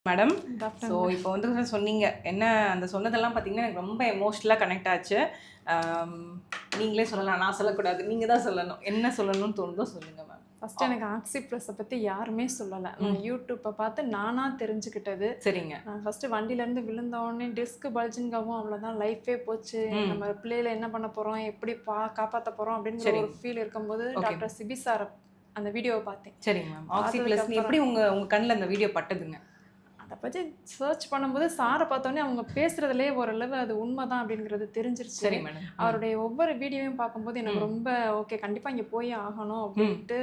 Madam. So doctor இப்போ வந்து சொன்னீங்க என்ன அந்த சொன்னதெல்லாம் பார்த்தீங்கன்னா எனக்கு ரொம்ப எமோஷ்னலாக கனெக்ட் ஆச்சு. நீங்களே சொல்லலாம், நான் சொல்லக்கூடாது, நீங்கள் தான் சொல்லணும். என்ன சொல்லணும்னு தோணுதோ சொல்லுங்கள் மேம். ஃபர்ஸ்ட் எனக்கு ஆக்சிப்ரெஸ்ஸை பற்றி யாருமே சொல்லலை. நான் யூடியூப்பை பார்த்து நானாக தெரிஞ்சுக்கிட்டது. சரிங்க. நான் ஃபஸ்ட்டு வண்டியிலேருந்து விழுந்தோடனே டிஸ்க் பல்ஜிங்கவும் அவ்வளோதான், லைஃபே போச்சு, நம்ம பிள்ளைகளை என்ன பண்ண போகிறோம், எப்படி காப்பாற்ற போகிறோம் அப்படிங்கிற ஒரு ஃபீல் இருக்கும்போது டாக்டர் சிபி சார் அந்த வீடியோவை பார்த்தேன். சரிங்க மேம். ஆக்சிப்ளஸ் எப்படி உங்கள் கண்ணில் அந்த வீடியோ பட்டதுங்க? அதை பற்றி சர்ச் பண்ணும்போது சாரை பார்த்தோன்னே அவங்க பேசுகிறதுலேயே ஓரளவு அது உண்மைதான் அப்படிங்கிறது தெரிஞ்சிருச்சு. சரி மேடம். அவருடைய ஒவ்வொரு வீடியோவையும் பார்க்கும்போது எனக்கு ரொம்ப ஓகே, கண்டிப்பாக இங்கே போய் ஆகணும் அப்படின்ட்டு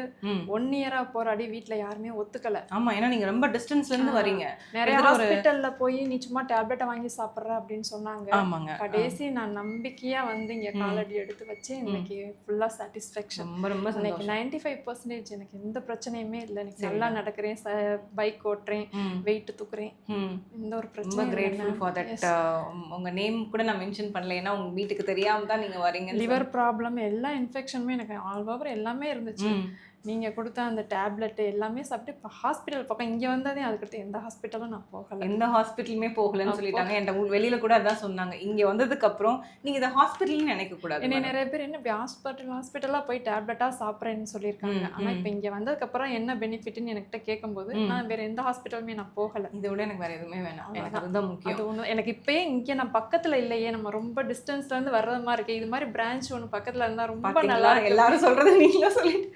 1 இயராக போராடி வீட்டில் யாருமே ஒத்துக்கலை. ஆமாம், ஏன்னா நீங்கள் ரொம்ப டிஸ்டன்ஸ்லேருந்து வரீங்க. நிறைய ஹாஸ்பிட்டலில் போய் நீ சும்மா டேப்லெட்டை வாங்கி சாப்பிட்ற அப்படின்னு சொன்னாங்க. ஆமாங்க. கடைசி நான் நம்பிக்கையாக வந்து இங்கே காலடி எடுத்து வச்சு இன்னைக்கு ஃபுல்லாக சாட்டிஸ்ஃபேக்ஷன். ரொம்ப ரொம்ப இன்னைக்கு 95% எனக்கு எந்த பிரச்சனையுமே இல்லை. எனக்கு நல்லா நடக்கிறேன், பைக் ஓட்டுறேன், வெயிட் தூக்குறேன், எந்த ஒரு பிரச்சனை. ரொம்ப கிரேட்ஃபுல் ஃபார் தட். உங்க நேம் கூட நான் மென்ஷன் பண்ணல, ஏன்னா உங்க வீட்டுக்கு தெரியாம தான் நீங்க வரீங்க. லிவர் ப்ராப்ளம் எல்லா இன்ஃபெக்ஷனுமே எனக்கு ஆல் ஓவர் எல்லாமே இருந்துச்சு. நீங்கள் கொடுத்த அந்த டேப்லெட் எல்லாமே சாப்பிட்டு இப்போ ஹாஸ்பிட்டல் பக்கம் இங்கே வந்ததே அதுக்கடுத்து எந்த ஹாஸ்பிட்டலும் நான் போகலை. எந்த ஹாஸ்பிட்டலுமே போகலன்னு சொல்லிட்டாங்க. என்கிட்ட வெளியில் கூட அதான் சொன்னாங்க. இங்கே வந்ததுக்கப்புறம் நீங்கள் இதை ஹாஸ்பிட்டல்னு நினைக்கக்கூடாது. என்ன நிறைய பேர் என்ன இப்படி ஹாஸ்பிட்டலாக போய் டேப்லெட்டாக சாப்பிட்றேன்னு சொல்லியிருக்காங்க. ஆனால் இப்போ இங்கே வந்ததுக்கப்புறம் என்ன பெனிஃபிட்னு என்கிட்ட கேட்கும்போது நான் வேறு எந்த ஹாஸ்பிட்டலுமே நான் போகலை. இதை விட எனக்கு வேறு எதுவுமே வேணாம், எனக்கு அதுதான் முக்கியம். அது ஒன்று எனக்கு இப்போயே இங்கே நான் பக்கத்தில் இல்லையே, நம்ம ரொம்ப டிஸ்டன்ஸ்லேருந்து வர்றது மாதிரி இருக்கு. இது மாதிரி பிரான்ச் ஒன்று பக்கத்தில் இருந்தால் ரொம்ப நல்லா இருக்கு. எல்லாரும் சொல்கிறது நீங்களும் சொல்லிட்டு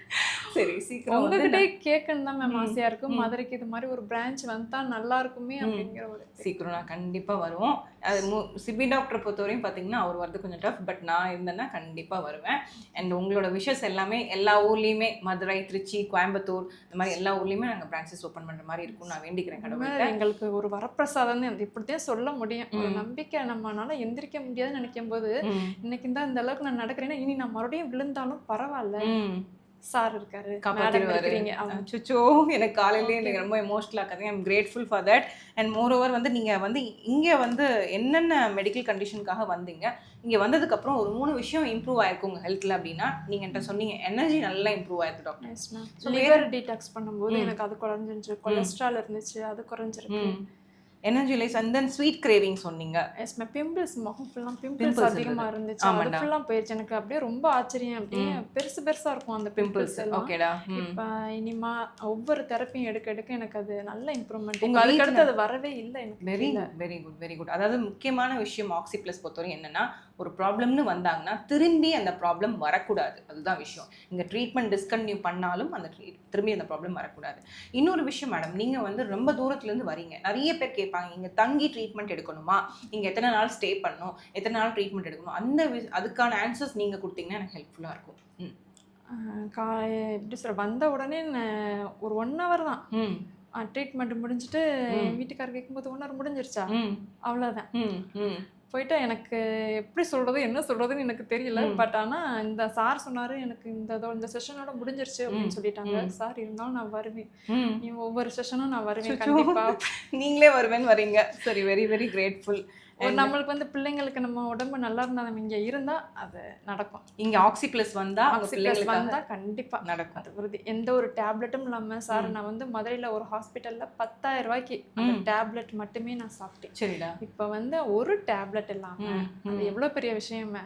சரி சீக்கிரம் உங்ககிட்ட கேட்கணும் தான் மேம் ஆசையா இருக்கும். மதுரைக்கு இது மாதிரி ஒரு பிரான்ச் வந்தா நல்லா இருக்குமே அப்படிங்கிற ஒரு சீக்கிரம் நான் கண்டிப்பா வருவோம். அது சிபி டாக்டர் பொறுத்தவரையும் பார்த்தீங்கன்னா அவர் வரது கொஞ்சம் டஃப், பட் நான் இருந்தேன்னா கண்டிப்பா வருவேன். அண்ட் உங்களோட விஷஸ் எல்லாமே எல்லா ஊர்லேயுமே, மதுரை, திருச்சி, கோயம்புத்தூர், இந்த மாதிரி எல்லா ஊர்லேயுமே நாங்கள் பிரான்ச்சஸ் ஓப்பன் பண்ணுற மாதிரி இருக்கும். நான் வேண்டிக்கிறேன் கடவுள். எங்களுக்கு ஒரு வரப்பிரசாதம் இப்படித்தான் சொல்ல முடியும். ஒரு நம்பிக்கை நம்மளால எந்திரிக்க முடியாதுன்னு நினைக்கும் போது இன்னைக்கு தான் இந்த அளவுக்கு நான் நடக்கிறேன்னா இனி நான் மறுபடியும் விழுந்தாலும் பரவாயில்ல, சார் இருக்காரு, காப்பாத்திடுவாருங்க. அச்சோ, எனக்கு காலையிலேயே எனக்கு ரொம்ப எமோஷனல் ஆகாது. I'm grateful for that. And more over வந்து நீங்கள் வந்து இங்கே வந்து என்னென்ன மெடிக்கல் கண்டிஷனுக்காக வந்தீங்க, இங்கே வந்ததுக்கப்புறம் ஒரு 3 விஷயம் இம்ப்ரூவ் ஆயிருக்கும் உங்கள் ஹெல்த்தில் அப்படின்னா நீங்கள் என்கிட்ட சொன்னீங்க. எனர்ஜி நல்லா இம்ப்ரூவ் ஆயிருக்கு டாக்டர். லிவர் டீடாக்ஸ் பண்ணும்போது எனக்கு அது குறைஞ்சிருச்சு, கொலஸ்ட்ரால் இருந்துச்சு அது குறைஞ்சிருக்கு, எனர்ஜி லைஸ். அண்ட் தென் ஸ்வீட் கிரேவிங் சொன்னீங்க. Yes ma'am. பிம்பிள்ஸ், முகம் ஃபுல்லாக பிம்பிள்ஸ் அதிகமாக இருந்துச்சு, அது ஃபுல்லாக போயிடுச்சு. எனக்கு அப்படியே ரொம்ப ஆச்சரியம், அப்படியே பெருசு பெருசாக இருக்கும் அந்த பிம்பிள்ஸ். ஓகேடா. இப்போ இனிமா ஒவ்வொரு தெரப்பியும் எடுக்க எடுக்க எனக்கு அது நல்ல இம்ப்ரூவ்மெண்ட். அதுக்கடுத்து அது வரவே இல்லை எனக்கு. Very good, very good, very good. அதாவது முக்கியமான விஷயம் ஆக்சிப்ளஸ் பொறுத்தவரை என்னன்னா, ஒரு ப்ராப்ளம்னு வந்தாங்கன்னா திரும்பி அந்த ப்ராப்ளம் வரக்கூடாது. அதுதான் விஷயம். இங்கே ட்ரீட்மெண்ட் டிஸ்கன்டினியூ பண்ணாலும் அந்த திரும்பி அந்த ப்ராப்ளம் வரக்கூடாது. இன்னொரு விஷயம் மேடம், நீங்கள் வந்து ரொம்ப தூரத்துலேருந்து வரீங்க. நிறைய பேர் கேட்பாங்க, இங்கே தங்கி ட்ரீட்மெண்ட் எடுக்கணுமா, இங்கே எத்தனை நாள் ஸ்டே பண்ணணும், எத்தனை நாள் ட்ரீட்மெண்ட் எடுக்கணும், அதுக்கான ஆன்சர்ஸ் நீங்கள் கொடுத்தீங்கன்னா எனக்கு ஹெல்ப்ஃபுல்லாக இருக்கும். எப்படி சொல்ற, வந்த உடனே ஒரு 1 hour தான் ட்ரீட்மெண்ட் முடிஞ்சுட்டு வீட்டுக்காரர் கேட்கும்போது 1 hour முடிஞ்சிருச்சா, அவ்வளோதான். போயிட்டு எனக்கு எப்படி சொல்கிறது என்ன சொல்கிறதுன்னு எனக்கு தெரியல. பட் ஆனால் இந்த சார் சொன்னார் எனக்கு இந்த செஷனோட முடிஞ்சிருச்சு அப்படின்னு சொல்லிட்டாங்க. சார் இருந்தாலும் நான் வருவேன், நீ ஒவ்வொரு செஷனும் நான் வருவேன் கண்டிப்பாக. நீங்களே வருவேன்னு வரீங்க. சரி, வெரி வெரி கிரேட்ஃபுல். நம்மளுக்கு வந்து பிள்ளைங்களுக்கு நம்ம உடம்பு நல்லா இருந்தால் நம்ம இங்கே இருந்தால் அது நடக்கும். இங்கே ஆக்சிப்ளஸ் வந்தால் கண்டிப்பாக நடக்கும், அது உறுதி. எந்த ஒரு டேப்லெட்டும் இல்லாமல் சார் நான் வந்து மதுரையில் ஒரு ஹாஸ்பிட்டலில் 10,000 ரூபாய்க்கு டேப்லெட் மட்டுமே நான் சாப்பிட்டேன். சரிடா. இப்போ வந்து ஒரு டேப்லெட் இல்லாமல் அது எவ்வளோ பெரிய விஷயமே.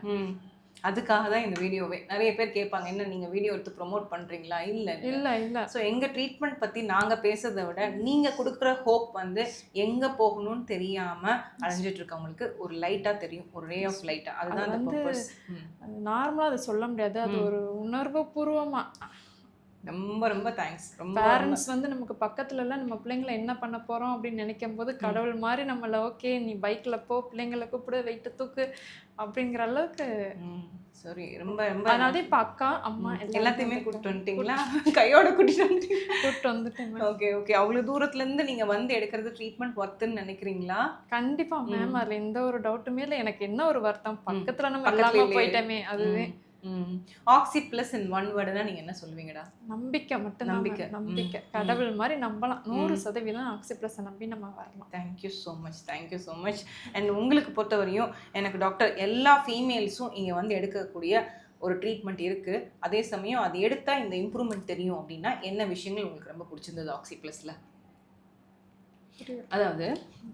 அதுக்காக தான் இந்த வீடியோவே. நிறைய பேர் கேட்பாங்க, என்ன நீங்கள் வீடியோ எடுத்து ப்ரொமோட் பண்ணுறீங்களா? இல்லை இல்லை இல்லை. ஸோ எங்கள் ட்ரீட்மெண்ட் பற்றி நாங்கள் பேசுறதை விட நீங்கள் கொடுக்குற ஹோப் வந்து எங்கே போகணும்னு தெரியாமல் அலைஞ்சிட்டு இருக்கவங்களுக்கு ஒரு லைட்டாக தெரியும், ஒரு ரே ஆஃப் லைட்டாக. அதுதான் அந்த பர்பஸ். நார்மலாக அதை சொல்ல முடியாது, அது ஒரு உணர்வு பூர்வமாக. ரொம்ப ரொம்ப தேங்க்ஸ். ரொம்ப பேரண்ட்ஸ் வந்து நமக்கு பக்கத்துலலாம் நம்ம பிள்ளைங்களை என்ன பண்ண போகிறோம் அப்படின்னு நினைக்கும் போது கடவுள் மாதிரி நம்மளை ஓகே நீ பைக்கில் போ, பிள்ளைங்களை கூப்பிடு, வெயிட்டு தூக்கு அப்படிங்கிற அளவுக்கு. சரி, ரொம்ப ரொம்ப. அதனால இப்போ அக்கா அம்மா எல்லாத்தையுமே கூப்பிட்டு வந்துட்டீங்களா? கையோட கூப்பிட்டு வந்துட்டேன். Okay okay. அவ்வளோ தூரத்துலேருந்து நீங்கள் வந்து எடுக்கிறது ட்ரீட்மெண்ட் ஒர்த்துன்னு நினைக்கிறீங்களா? கண்டிப்பாக மேம், அதில் எந்த ஒரு டவுட்டுமே இல்லை. எனக்கு என்ன ஒரு வருத்தம், பக்கத்தில் நம்ம எல்லாமே போயிட்டோமே, அதுவே. ஆக்சிப்ளஸ் இன் ஒன் வேர்டுனா நீங்க என்ன சொல்லுவீங்கடா? நம்பிக்கை மட்டும். நம்பிக்கை கடவுள் மாதிரி நம்பலாம். 100% ஆக்சிப்ளஸ் நம்பி நம்ம வரலாம். Thank you so much, thank you so much. And உங்களுக்கு பொறுத்தவரையும் எனக்கு டாக்டர் எல்லா ஃபீமேல்ஸும் இங்கே வந்து எடுக்கக்கூடிய ஒரு ட்ரீட்மெண்ட் இருக்குது. அதே சமயம் அது எடுத்தால் இந்த இம்ப்ரூவ்மெண்ட் தெரியும் அப்படின்னா என்ன விஷயங்கள் உங்களுக்கு ரொம்ப பிடிச்சிருந்தது ஆக்சிப்ளஸில்? அதாவது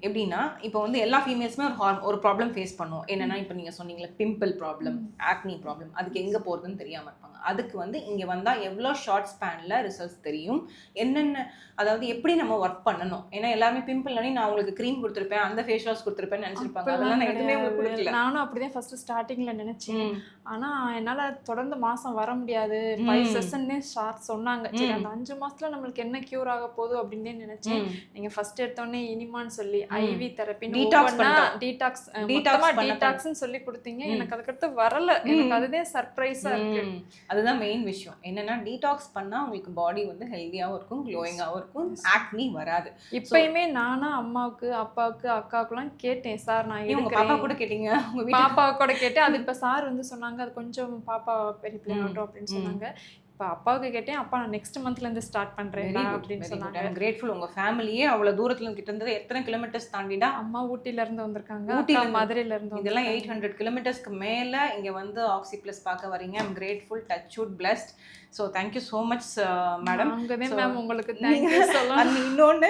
எப்படின்னா இப்போ வந்து எல்லா ஃபீமேல்ஸுமே ஒரு ப்ராப்ளம் ஃபேஸ் பண்ணுவோம். என்னன்னா இப்போ நீங்கள் சொன்னீங்களே பிம்பிள் ப்ராப்ளம், ஆக்னி ப்ராப்ளம், அதுக்கு எங்கே போகிறதுன்னு தெரியாமல் இருப்பாங்க. அதுக்கு வந்து இங்கே வந்தால் எவ்வளோ ஷார்ட் ஸ்பேனில் ரிசல்ட்ஸ் தெரியும், என்னென்ன அதாவது எப்படி நம்ம ஒர்க் பண்ணணும். ஏன்னா எல்லாருமே பிம்பிள்னே நான் உங்களுக்கு க்ரீம் கொடுத்துருப்பேன், அந்த ஃபேஸ் வாஷ் கொடுத்துருப்பேன்னு நினச்சிருப்பாங்க. அதெல்லாம் நான் எதுவுமே உங்களுக்கு கொடுக்கல. நானும் அப்படிதான் ஃபர்ஸ்ட் ஸ்டார்டிங்ல நினைச்சேன். ஆனா என்னால தொடர்ந்து மாசம் வர முடியாது, 5 செஷன்னே ஸ்டார்ட் சொன்னாங்க. சரி அந்த 5 மாசத்துல நம்மளுக்கு என்ன கியூர் ஆக போகுது அப்படின்னு நினைச்சேன். நீங்க ஃபர்ஸ்ட் எடுத்தோடனே இனிமான்னு சொல்லி ஐவி தெரப்பி, டீடாக்ஸ்னு சொல்லி கொடுத்தீங்க. எனக்கு அதுக்கடுத்து வரல. எனக்கு அதுதான் சர்ப்ரைஸா இருக்கு. அதுதான் மெயின் விஷயம். என்னன்னா டீடாக்ஸ் பண்ணா உங்களுக்கு பாடி வந்து ஹெல்தியாவும் இருக்கும், க்ளோயிங்காவும் இருக்கும், ஆக்னி வராது. இப்பயுமே நானா அம்மாவுக்கு அப்பாவுக்கு அக்காவுக்குலாம் கேட்டேன், சார் நான் உங்க பாப்பா கூட கேட்டீங்க? பாப்பாவை கூட கேட்டேன். அது இப்ப சார் வந்து சொன்னாங்க அது கொஞ்சம் பாப்பா பெரிய பிள்ளை ஆகட்டும் அப்படின்னு சொன்னாங்க. இப்போ அப்பாவுக்கு கேட்டேன், அப்பா நான் நெக்ஸ்ட் மந்த்ல இருந்து ஸ்டார்ட் பண்றேன் அப்படின்னு சொன்னாங்க. I'm grateful. உங்க ஃபேமிலியே அவ்வளவு தூரத்துல கிட்ட இருந்து எத்தனை கிலோமீட்டர்ஸ் தாண்டிடா? அம்மா ஊட்டில இருந்து வந்திருக்காங்க, ஊட்டில மதுரையில இருந்து. இதெல்லாம் 800 கிலோமீட்டர்ஸ்க்கு மேல இங்க வந்து ஆக்சி பிளஸ் பார்க்க வரீங்க. I'm grateful, touch wood, blessed. So thank you so much madam. Ma'am உங்களுக்கு தேங்க்யூ சொல்லலாம். இன்னொன்று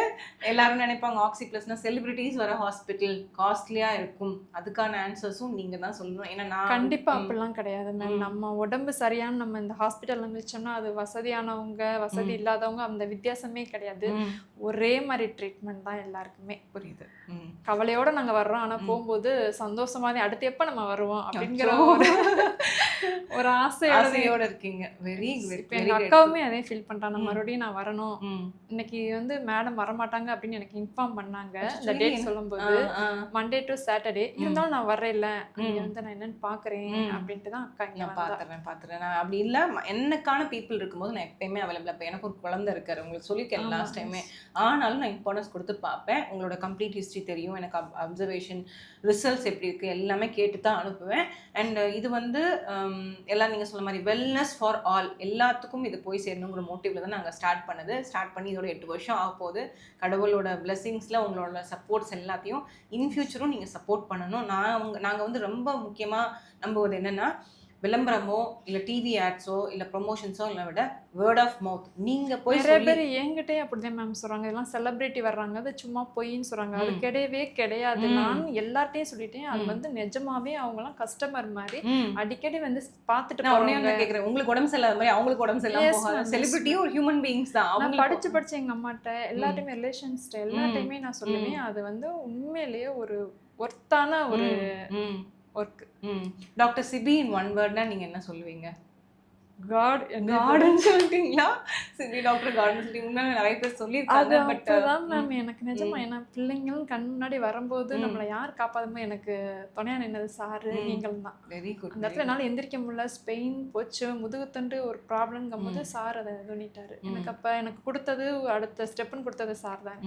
எல்லாரும் நினைப்பாங்க ஆக்சி பிளஸ்னா செலிபிரிட்டிஸ் வர ஹாஸ்பிட்டல் காஸ்ட்லியாக இருக்கும், அதுக்கான ஆன்சர்ஸும் நீங்கள் தான் சொல்லணும். ஏன்னா நான் கண்டிப்பாக அப்படிலாம் கிடையாது மேம். நம்ம உடம்பு சரியான நம்ம இந்த ஹாஸ்பிட்டல் வந்துச்சோம்னா அது வசதியானவங்க வசதி இல்லாதவங்க அந்த வித்தியாசமே கிடையாது. ஒரே மாதிரி ட்ரீட்மெண்ட் தான் எல்லாருக்குமே. புரியுது. கவலையோட நாங்கள் வர்றோம், ஆனால் போகும்போது சந்தோஷமாக அடுத்து எப்போ நம்ம வருவோம் அப்படிங்கிற ஒரு ஆசையோட இருக்கீங்க. Very good. இப்போ எங்கள் அக்காவுமே அதே ஃபீல் பண்ணுறாங்க, மறுபடியும் நான் வரணும். இன்னைக்கு வந்து மேடம் வரமாட்டாங்க அப்படின்னு எனக்கு இன்ஃபார்ம் பண்ணாங்க இந்த டேட் சொல்லும்போது, மண்டே டு சாட்டர்டே. இருந்தாலும் நான் வரேன், இல்லை இங்கே வந்து நான் என்னன்னு பார்க்குறேன் அப்படின்ட்டு தான் அக்கா இங்கே பார்த்துறேன். நான் அப்படி இல்லை, எனக்கான பீப்புள் இருக்கும்போது நான் எப்பயுமே அவைலபிள். இப்போ எனக்கு ஒரு குழந்தை இருக்காரு, உங்களுக்கு சொல்லியிருக்கேன் லாஸ்ட் டைமே. ஆனாலும் நான் இம்பார்ட்டன்ஸ் கொடுத்து பார்ப்பேன். உங்களோட கம்ப்ளீட் ஹிஸ்ட்ரி தெரியும், எனக்கு அப்சர்வேஷன் ரிசல்ட்ஸ் எப்படி இருக்குது எல்லாமே கேட்டு தான் அனுப்புவேன். அண்ட் இது வந்து எல்லாம் நீங்கள் சொல்ல மாதிரி வெல்னஸ் ஃபார் ஆல், எல்லாத்துக்கும் இது போய் சேரணுங்கிற மோட்டிவ்ல தான் நாங்கள் ஸ்டார்ட் பண்ணி இதோட 8 வருஷம் ஆக போகுது. கடவுளோட பிளெஸிங்ஸில் உங்களோட சப்போர்ட்ஸ் எல்லாத்தையும் இன் ஃபியூச்சரும் நீங்கள் சப்போர்ட் பண்ணணும். நாங்கள் வந்து ரொம்ப முக்கியமாக நம்புவது என்னென்னா, விளம்பரமோ இல்லை டிவி ஆட்ஸோ இல்லை ப்ரொமோஷன்ஸோ இல்லை விட வேர்ட் ஆஃப் மவுத். நீங்கள் போய் நிறைய பேர் என்கிட்டே அப்படிதான் மேம் சொல்கிறாங்க, இதெல்லாம் செலிப்ரிட்டி வர்றாங்க அது சும்மா பொய்ன்னு சொல்கிறாங்க. அது கிடையவே கிடையாது. நான் எல்லார்ட்டையும் சொல்லிட்டேன், அது வந்து நிஜமாவே அவங்கலாம் கஸ்டமர் மாதிரி அடிக்கடி வந்து பார்த்துட்டு கேட்குறேன். உங்களுக்கு உடம்பு சரியில்லாத மாதிரி அவங்களுக்கு உடம்பு சரியில்லாம, செலிபிரிட்டியும் ஒரு ஹியூமன் பீயிங்ஸ் தான். அவங்க படிச்சு எங்கள் அம்மாட்ட எல்லார்ட்டையுமே ரிலேஷன்ஸ்ட எல்லார்ட்டையுமே நான் சொல்லுவேன், அது வந்து உண்மையிலேயே ஒரு ஒர்த்தான ஒரு work. Doctor Sibi in one வேர்ட்னா நீங்க என்ன சொல்லுவீங்க? கார்டன் சொல்லிட்டீங்களா? சிபி டாக்டர் கார்டன் சொல்லிட்டீங்கன்னா நிறைய பேர் சொல்லியிருக்காங்க. பட் அதுதான் மேம் எனக்கு நிஜமா, ஏன்னா பிள்ளைங்களும் கண் முன்னாடி வரும்போது நம்மளை யார் காப்பாதுமோ எனக்கு துணையா நின்னது சாரு நீங்களும் தான். Very good. அந்த இடத்துல என்னால் எந்திரிக்க முடியல, ஸ்பெயின் போச்சு, முதுகுத்தண்டு ஒரு ப்ராப்ளம்ங்கும் போது சார் அதை துணிட்டாரு எனக்கு. அப்போ எனக்கு கொடுத்தது அடுத்த ஸ்டெப்புன்னு கொடுத்தது சார் தான்.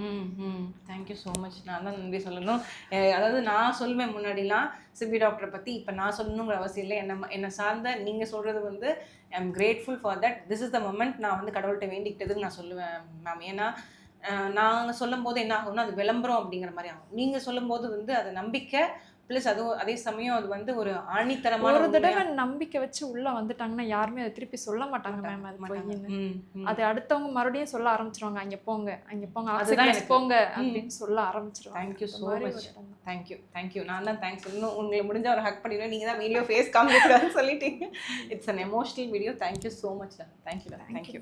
Thank you so much. நான் தான் நன்றி சொல்லணும். அதாவது நான் சொல்லுவேன் முன்னாடிலாம் சிபி டாக்டரை பற்றி, இப்போ நான் சொல்லணுங்கிற அவசியம் இல்லை. என்னை சார்ந்த நீங்கள் சொல்கிறது வந்து I am grateful for that. This is the moment நான் வந்து கடவுள்கிட்ட வேண்டிக்கிட்டதுன்னு நான் சொல்லுவேன் மேம். ஏன்னா நாங்கள் சொல்லும் போது என்ன ஆகும்னா அது விளம்பரம் அப்படிங்கிற மாதிரி ஆகும். நீங்கள் சொல்லும் போது வந்து அது நம்பிக்கை ப்ளஸ் அதுவும் அதே சமயம் அது வந்து ஒரு ஆணித்தரமான ஒரு தடவை நம்பிக்கை வச்சு உள்ள வந்துட்டாங்கன்னா யாருமே அதை திருப்பி சொல்ல மாட்டாங்க மேம். அது பொய்ன்னு அது அடுத்தவங்க மறுபடியும் சொல்ல ஆரம்பிச்சிருவாங்க, அங்கே போங்க அதுதான் போங்க அப்படின்னு சொல்ல ஆரம்பிச்சிருவாங்க. Thank you so much. தேங்க்யூ. நான் தான் தேங்க்ஸ் சொல்லணும். உங்களுக்கு முடிஞ்ச ஒரு ஹக் பண்ணிடுவேன். நீங்கள் தான் வீடியோ ஃபேஸ் காமிக்கக்கூடாதுன்னு சொல்லிட்டீங்க. It's an emotional video. Thank you so much. Thank you.